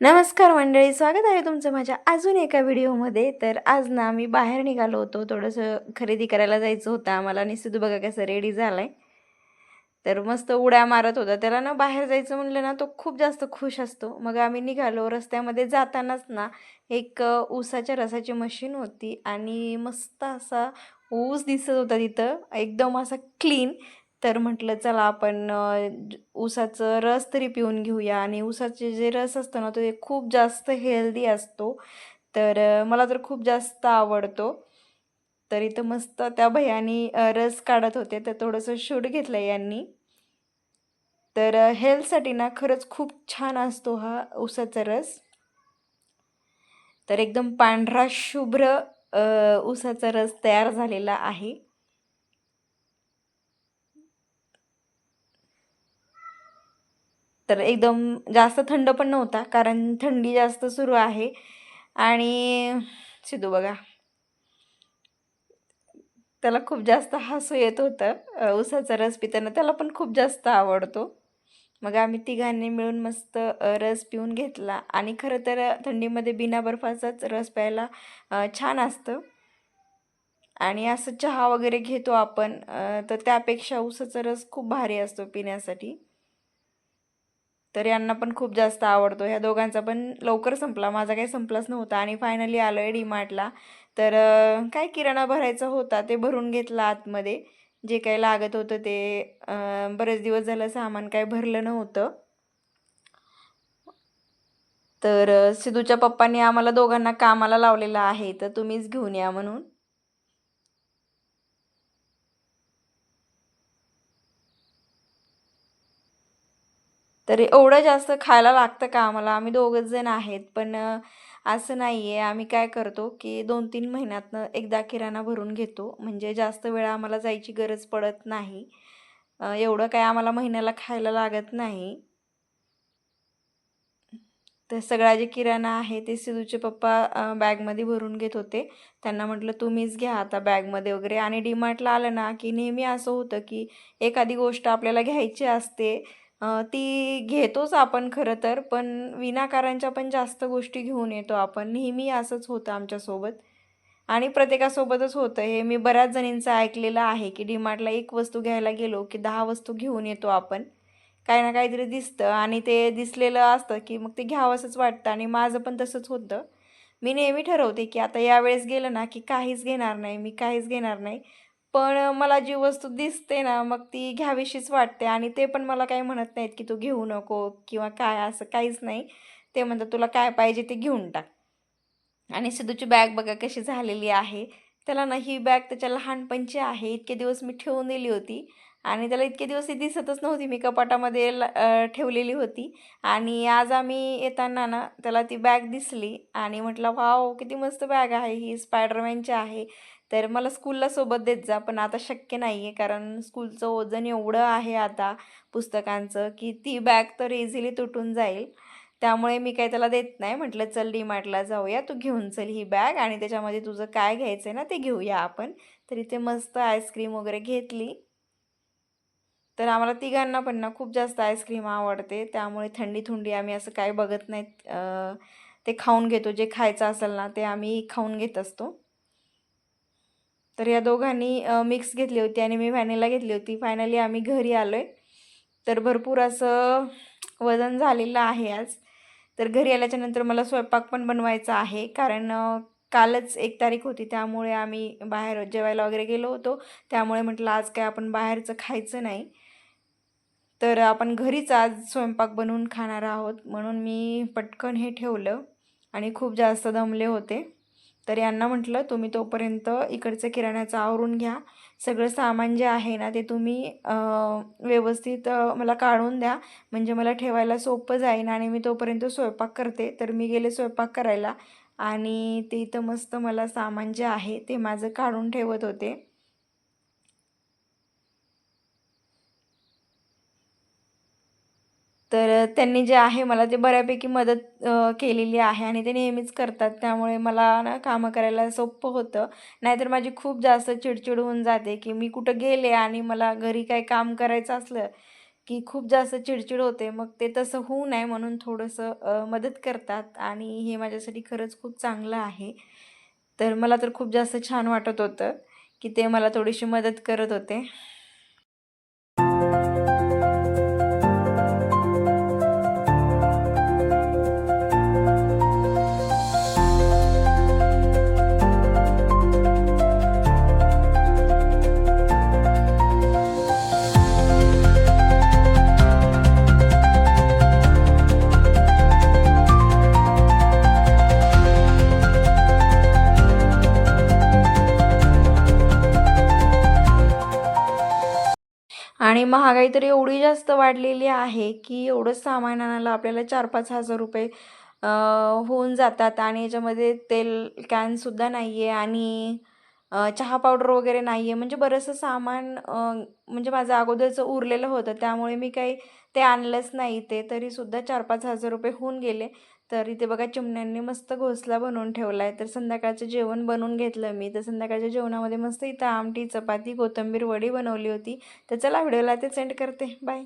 नमस्कार मंडळी, स्वागत आहे तुमचं माझ्या अजून एका व्हिडिओमध्ये. तर आज ना मी बाहेर निघालो होतो, थोडंसं खरेदी करायला जायचं होतं आम्हाला आणि सिद्धू बघा कसं रेडी झालाय. तर मस्त उड्या मारत होता. त्याला ना बाहेर जायचं म्हणलं ना तो खूप जास्त खुश असतो. मग आम्ही निघालो. रस्त्यामध्ये जातानाच ना एक ऊसाच्या रसाची मशीन होती आणि मस्त असा ऊस दिसत होता तिथं, एकदम असा क्लीन. तर म्हटलं चला आपण ऊसाचं रस तरी पिऊन घेऊया. आणि ऊसाचे जे रस असतो ना तो खूप जास्त हेल्दी असतो. तर मला तर खूप जास्त आवडतो. तर इथं मस्त त्या भैयानी रस काढत होते, तर थोडंसं शूट घेतलं यांनी. तर हेल्थसाठी ना खरंच खूप छान असतो हा ऊसाचा रस. तर एकदम पांढरा शुभ्र ऊसाचा रस तयार झालेला आहे. तर एकदम जास्त थंड पण नव्हता, कारण थंडी जास्त सुरू आहे. आणि सिद्धू बघा, त्याला खूप जास्त हसू येत होतं. ऊसाचा रस पिताना त्याला पण खूप जास्त आवडतो. मग आम्ही तिघांनी मिळून मस्त रस पिऊन घेतला. आणि खरं तर थंडीमध्ये बिना बर्फाचाच रस प्यायला छान असतं. आणि असं चहा वगैरे घेतो आपण, तर त्यापेक्षा ऊसाचा रस खूप भारी असतो पिण्यासाठी. तर यांना पण खूप जास्त आवडतो. ह्या दोघांचा पण लवकर संपला, माझा काही संपलाच नव्हता. आणि फायनली आलो आहे डीमार्टला. तर काय किराणा भरायचा होता ते भरून घेतला आतमध्ये. जे काही लागत होतं ते, बरेच दिवस झालं सामान काही भरलं नव्हतं. तर सिद्धूच्या पप्पांनी आम्हाला दोघांना कामाला लावलेलं आहे, तर तुम्हीच घेऊन या म्हणून. तर एवढं जास्त खायला लागतं का आम्हाला? आम्ही दोघंच जण आहेत. पण असं नाही आहे. आम्ही काय करतो की 2-3 महिन्यातनं एकदा किराणा भरून घेतो. म्हणजे जास्त वेळा आम्हाला जायची गरज पडत नाही. एवढं काय आम्हाला महिन्याला खायला लागत नाही. तर सगळा जे किराणा आहे ते सिधूचे पप्पा बॅगमध्ये भरून घेत होते. त्यांना म्हटलं तुम्हीच घ्या आता बॅगमध्ये वगैरे. आणि डीमार्टला आलं ना की नेहमी असं होतं की एखादी गोष्ट आपल्याला घ्यायची असते, ती घेतोच आपण खरं तर, पण विनाकारणच्या पण जास्त गोष्टी घेऊन येतो आपण. नेहमी असंच होतं आमच्यासोबत. आणि प्रत्येकासोबतच होतं हे. मी बऱ्याच जणींचं ऐकलेलं आहे की डीमार्टला एक वस्तू घ्यायला गेलो की 10 वस्तू घेऊन येतो आपण. काही ना काहीतरी दिसतं आणि ते दिसलेलं असतं की मग ते घ्यावंसंच वाटतं. आणि माझं पण तसंच होतं. मी नेहमी ठरवते की आता यावेळेस गेलं ना की काहीच घेणार नाही, मी काहीच घेणार नाही. पण मला जी वस्तू दिसते ना मग ती घ्यावीशीच वाटते. आणि ते पण मला काही म्हणत नाहीत की तू घेऊ नको किंवा काय, असं काहीच नाही. ते म्हणतात तुला काय पाहिजे ते घेऊन टाक. आणि सिद्धूची बॅग बघा कशी झालेली आहे. त्याला ना ही बॅग त्याच्या लहानपणची आहे. इतके दिवस मी ठेवून दिली होती. आणि त्याला इतके दिवस ती दिसतच नव्हती. मी कपाटामध्ये ठेवलेली होती. आणि आज आम्ही येताना ना त्याला ती बॅग दिसली आणि म्हटलं वाव किती मस्त बॅग आहे ही, स्पायडरमॅनची आहे. तर मला स्कूलला सोबत देत जा. पण आता शक्य नाही आहे, कारण स्कूलचं वजन एवढं आहे आता पुस्तकांचं की ती बॅग तर इझिली तुटून जाईल. त्यामुळे मी काही त्याला देत नाही. म्हटलं चल डीमार्टला जाऊया, तू घेऊन चल ही बॅग आणि त्याच्यामध्ये तुझं काय घ्यायचं आहे ना ते घेऊया आपण. तर इथे मस्त आईस्क्रीम वगैरे घेतली. तर आम्हाला तिघांना पण ना खूप जास्त आईस्क्रीम आवडते. त्यामुळे थंडी आम्ही असं काय बघत नाहीत, ते खाऊन घेतो. जे खायचं असेल ना ते आम्ही खाऊन घेत असतो. तर या दोघांनी मिक्स घेतली होती आणि मी व्हॅनिला घेतली होती. फायनली आम्ही घरी आलो आहे. तर भरपूर असं वजन झालेलं आहे आज. तर घरी आल्याच्यानंतर मला स्वयंपाक पण बनवायचा आहे, कारण कालच 1 तारीख होती. त्यामुळे आम्ही बाहेर जेवायला वगैरे गेलो होतो. त्यामुळे म्हटलं आज काय आपण बाहेरचं खायचं नाही. तर आपण घरीच आज स्वयंपाक बनवून खाणार आहोत. म्हणून मी पटकन हे ठेवलं आणि खूप जास्त दमले होते. तर यांना म्हटलं तुम्ही तोपर्यंत इकडचं किराण्याचं आवरून घ्या. सगळं सामान जे आहे ना ते तुम्ही व्यवस्थित मला काढून द्या, म्हणजे मला ठेवायला सोपं जाईल. आणि मी तोपर्यंत स्वयंपाक करते. तर मी गेले स्वयंपाक करायला आणि ते इथं मस्त मला सामान जे आहे ते माझं काढून ठेवत होते. तर त्यांनी जे आहे मला ते बऱ्यापैकी मदत केलेली आहे आणि ते नेहमीच करतात. त्यामुळे मला ना कामं करायला सोपं होतं. नाहीतर माझी खूप जास्त चिडचिड होऊन जाते की मी कुठं गेले आणि मला घरी काही काम करायचं असलं की खूप जास्त चिडचिड होते. मग ते तसं होऊ नये म्हणून थोडंसं मदत करतात आणि हे माझ्यासाठी खरंच खूप चांगलं आहे. तर मला तर खूप जास्त छान वाटत होतं, की ते मला थोडीशी मदत करत होते. आणि महागाई तर एवढी जास्त वाढलेली आहे, की एवढं सामान आणायला आपल्याला 4,000-5,000 होऊन जातात आणि याच्यामध्ये तेल कॅनसुद्धा नाही आहे आणि चहा पावडर वगैरे नाही आहे. म्हणजे बरंचसं सामान म्हणजे माझं अगोदरचं उरलेलं होतं, त्यामुळे मी काही ते आणलंच नाही ते. तरीसुद्धा 4,000-5,000 होऊन गेले. तर इथे बघा चिमण्यांनी मस्त घोंसला बनवून ठेवला आहे. तर संध्याकाळचं जेवण बनवून घेतलं मी. तर संध्याकाळच्या जेवणामध्ये मस्त इथं आमटी, चपाती, कोथिंबीर वडी बनवली होती. तर चला व्हिडिओला ते सेंड करते. बाय.